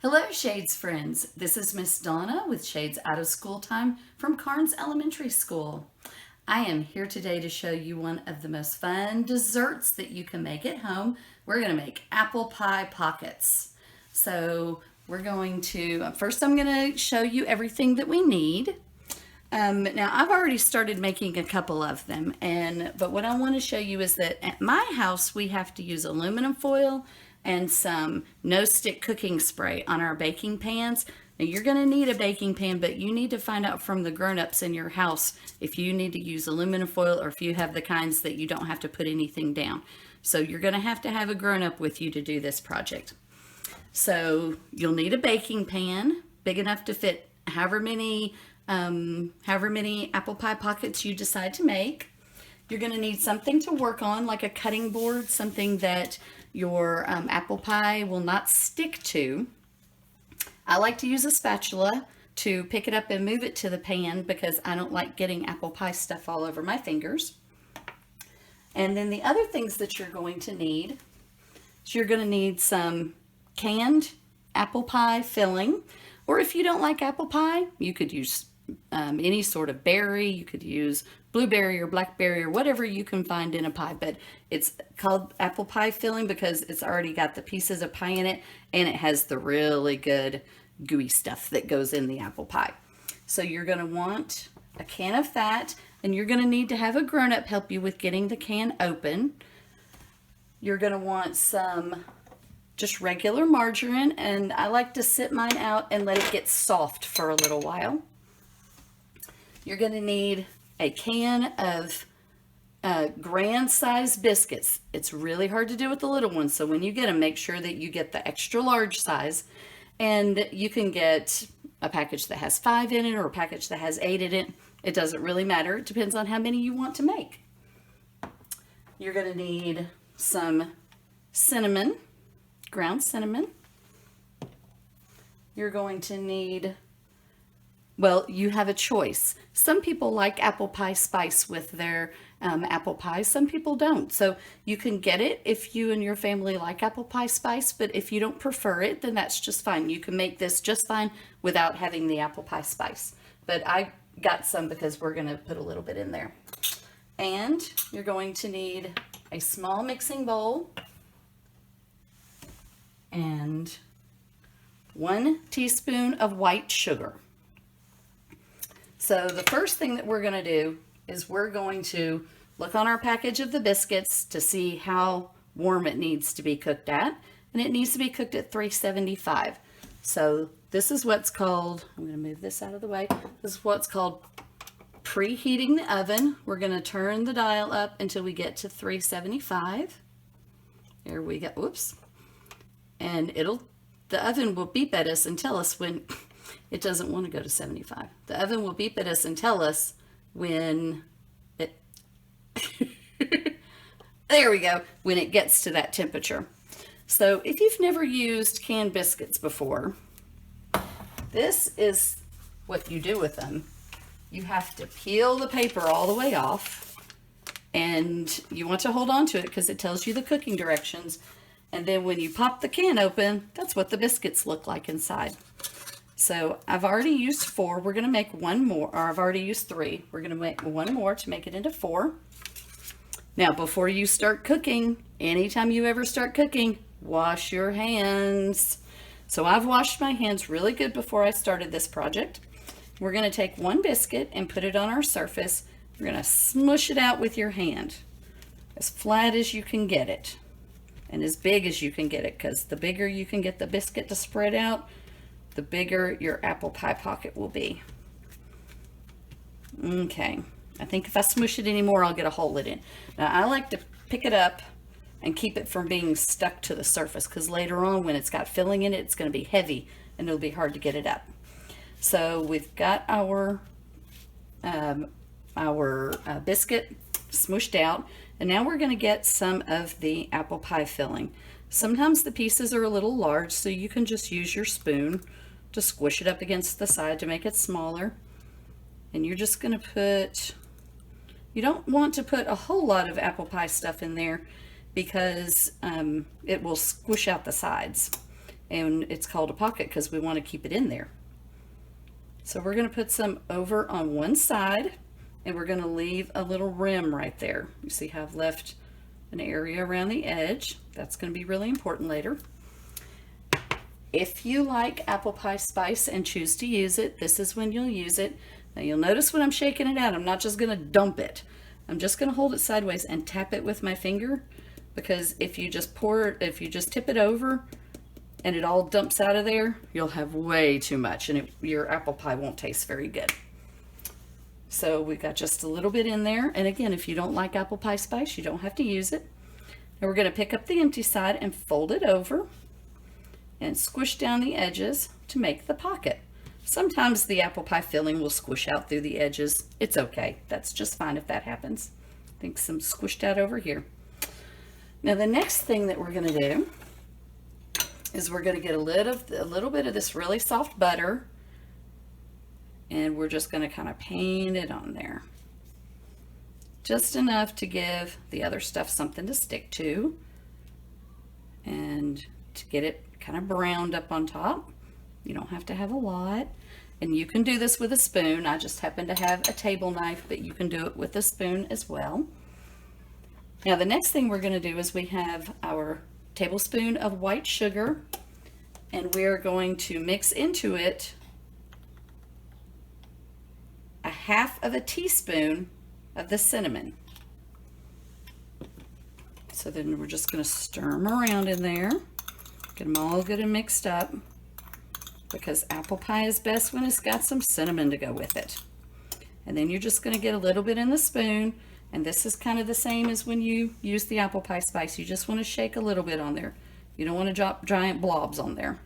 Hello, Shades friends. This is Miss Donna with Shades Out of School Time from Carnes Elementary School. I am here today to show you one of the most fun desserts that you can make at home. We're going to make apple pie pockets. So we're going to, first I'm going to show you everything that we need. Now I've already started making a couple of them, but what I want to show you is that at my house we have to use aluminum foil and some no-stick cooking spray on our baking pans. Now you're going to need a baking pan, but you need to find out from the grown-ups in your house if you need to use aluminum foil or if you have the kinds that you don't have to put anything down. So you're going to have a grown-up with you to do this project. So you'll need a baking pan big enough to fit however many apple pie pockets you decide to make. You're going to need something to work on, like a cutting board, something that your apple pie will not stick to. I like to use a spatula to pick it up and move it to the pan because I don't like getting apple pie stuff all over my fingers. And then the other things that you're going to need is you're going to need some canned apple pie filling, or if you don't like apple pie, you could use any sort of berry. You could use blueberry or blackberry or whatever you can find in a pie, but it's called apple pie filling because it's already got the pieces of pie in it and it has the really good gooey stuff that goes in the apple pie. So you're going to want a can of that, and you're going to need to have a grown-up help you with getting the can open. You're going to want some just regular margarine, and I like to sit mine out and let it get soft for a little while. You're going to need a can of grand size biscuits. It's really hard to do with the little ones, so when you get them, make sure that you get the extra large size. And you can get a package that has 5 in it or a package that has 8 in it. It doesn't really matter. It depends on how many you want to make. You're going to need some cinnamon, ground cinnamon. You're going to need, well, you have a choice. Some people like apple pie spice with their apple pie. Some people don't. So you can get it if you and your family like apple pie spice, but if you don't prefer it, then that's just fine. You can make this just fine without having the apple pie spice. But I got some because we're going to put a little bit in there. And you're going to need a small mixing bowl and 1 teaspoon of white sugar. So the first thing that we're going to do is we're going to look on our package of the biscuits to see how warm it needs to be cooked at. And it needs to be cooked at 375. So this is what's called, I'm going to move this out of the way. This is what's called preheating the oven. We're going to turn the dial up until we get to 375. There we go. Whoops. And the oven will beep at us and tell us when it doesn't want to go to 75. The oven will beep at us and tell us when it, there we go, when it gets to that temperature. So if you've never used canned biscuits before, this is what you do with them. You have to peel the paper all the way off, and you want to hold on to it because it tells you the cooking directions. And then when you pop the can open, that's what the biscuits look like inside. So I've already used 4. We're going to make 1 more, or I've already used 3. We're going to make 1 more to make it into 4. Now, before you start cooking, anytime you ever start cooking, wash your hands. So I've washed my hands really good before I started this project. We're going to take 1 biscuit and put it on our surface. We're going to smush it out with your hand, as flat as you can get it, and as big as you can get it, because the bigger you can get the biscuit to spread out, the bigger your apple pie pocket will be. Okay, I think if I smush it anymore, I'll get a hole in it. Now, I like to pick it up and keep it from being stuck to the surface, because later on when it's got filling in it, it's going to be heavy and it'll be hard to get it up. So we've got our biscuit smushed out, and now we're going to get some of the apple pie filling. Sometimes the pieces are a little large, so you can just use your spoon to squish it up against the side to make it smaller. And you're just going to put, you don't want to put a whole lot of apple pie stuff in there because it will squish out the sides. and it's called a pocket because we want to keep it in there. So we're going to put some over on one side, and we're going to leave a little rim right there. You see how I've left an area around the edge. That's going to be really important later. If you like apple pie spice and choose to use it, this is when you'll use it. Now you'll notice when I'm shaking it out, I'm not just going to dump it. I'm just going to hold it sideways and tap it with my finger, because if you just tip it over and it all dumps out of there, you'll have way too much, and your apple pie won't taste very good. So we got just a little bit in there, and again, if you don't like apple pie spice, you don't have to use it. Now we're going to pick up the empty side and fold it over and squish down the edges to make the pocket. Sometimes the apple pie filling will squish out through the edges. It's okay. That's just fine if that happens. I think some squished out over here. Now the next thing that we're going to do is we're going to get a little bit of this really soft butter, and we're just going to kind of paint it on there. Just enough to give the other stuff something to stick to and to get it kind of browned up on top. You don't have to have a lot, and you can do this with a spoon. I just happen to have a table knife, but you can do it with a spoon as well. Now the next thing we're going to do is we have our tablespoon of white sugar, and we're going to mix into it a half of a teaspoon of the cinnamon. So then we're just going to stir them around in there. Get them all good and mixed up, because apple pie is best when it's got some cinnamon to go with it. And then you're just going to get a little bit in the spoon, and this is kind of the same as when you use the apple pie spice. You just want to shake a little bit on there. You don't want to drop giant blobs on there.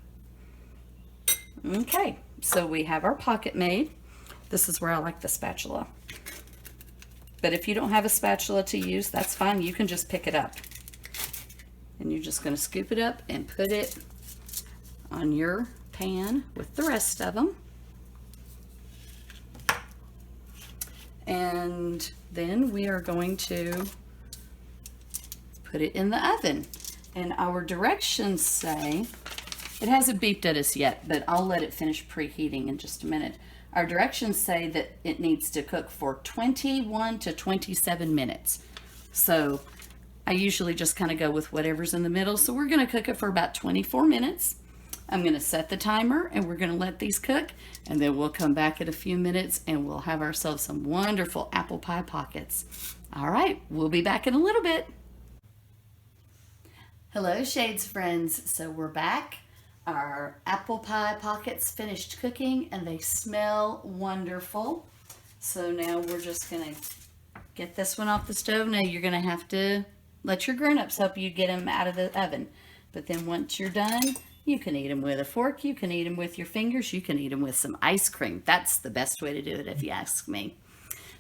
Okay, so we have our pocket made. This is where I like the spatula. But if you don't have a spatula to use, that's fine. You can just pick it up. And you're just going to scoop it up and put it on your pan with the rest of them. And then we are going to put it in the oven. And our directions say, it hasn't beeped at us yet, but I'll let it finish preheating in just a minute. Our directions say that it needs to cook for 21 to 27 minutes. So I usually just kind of go with whatever's in the middle. So we're going to cook it for about 24 minutes. I'm going to set the timer, and we're going to let these cook, and then we'll come back in a few minutes and we'll have ourselves some wonderful apple pie pockets. All right, we'll be back in a little bit. Hello, Shades friends. So we're back. Our apple pie pockets finished cooking, and they smell wonderful. So now we're just going to get this one off the stove. Now you're going to have to let your grown-ups help you get them out of the oven. But then once you're done, you can eat them with a fork. You can eat them with your fingers. You can eat them with some ice cream. That's the best way to do it, if you ask me.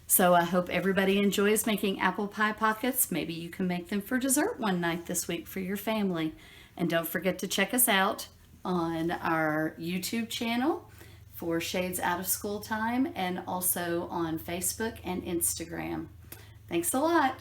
So I hope everybody enjoys making apple pie pockets. Maybe you can make them for dessert one night this week for your family. And don't forget to check us out on our YouTube channel for Shades Out of School Time, and also on Facebook and Instagram. Thanks a lot.